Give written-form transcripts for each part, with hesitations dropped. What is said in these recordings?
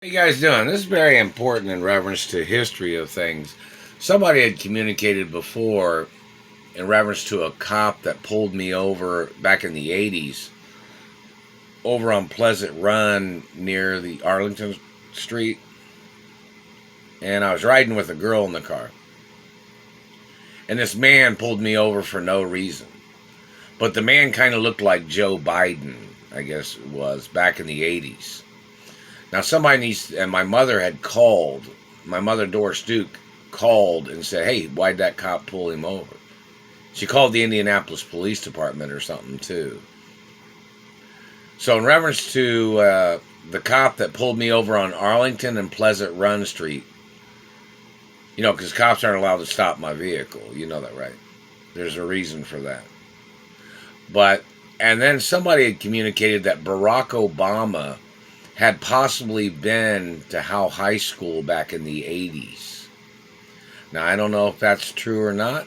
How you guys doing? This is very important in reference to history of things. Somebody had communicated before in reference to a cop that pulled me over back in the 80s over on Pleasant Run near the Arlington Street. And I was riding with a girl in the car. And this man pulled me over for no reason. But the man kind of looked like Joe Biden, I guess it was, back in the 80s. Now somebody needs, and my mother had called, my mother Doris Duke called and said, hey, why'd that cop pull him over? She called the Indianapolis Police Department or something too. So in reference to the cop that pulled me over on Arlington and Pleasant Run Street, you know, because cops aren't allowed to stop my vehicle. You know that, right? There's a reason for that. But, and then somebody had communicated that Barack Obama had possibly been to Howe High School back in the 80s. Now, I don't know if that's true or not.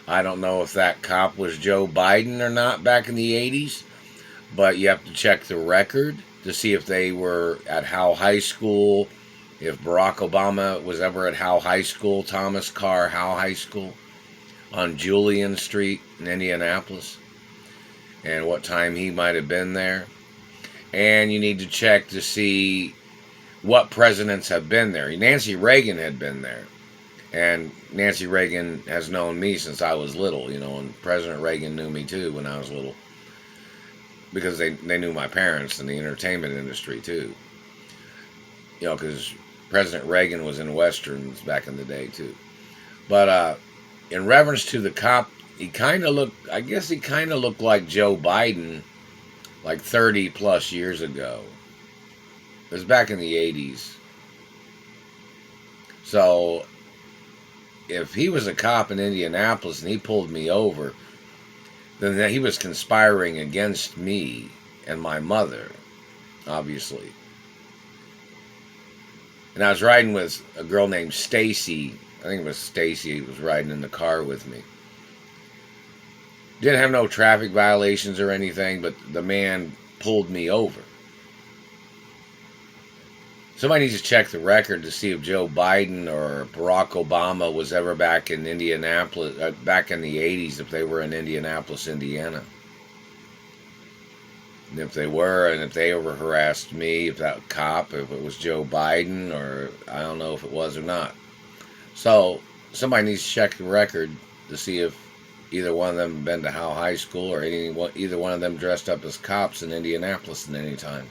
I don't know if that cop was Joe Biden or not back in the 80s. But you have to check the record to see if they were at Howe High School, if Barack Obama was ever at Howe High School, Thomas Carr Howe High School, on Julian Street in Indianapolis, and what time he might have been there. And you need to check to see what presidents have been there. Nancy Reagan had been there. And Nancy Reagan has known me since I was little, you know, and President Reagan knew me too when I was little. Because they knew my parents in the entertainment industry too. You know, because President Reagan was in Westerns back in the day too. But in reference to the cop, he kind of looked, I guess he kind of looked like Joe Biden like 30 plus years ago. It was back in the 80s. So if he was a cop in Indianapolis and he pulled me over, then he was conspiring against me and my mother, obviously. And I was riding with a girl named Stacy. I think it was Stacy who was riding in the car with me. Didn't have no traffic violations or anything, but the man pulled me over. Somebody needs to check the record to see if Joe Biden or Barack Obama was ever back in Indianapolis, back in the 80s, if they were in Indianapolis, Indiana. And if they were, and if they ever harassed me, if that cop, if it was Joe Biden, or I don't know if it was or not. So somebody needs to check the record to see if either one of them been to Howe High School or either one of them dressed up as cops in Indianapolis at any time.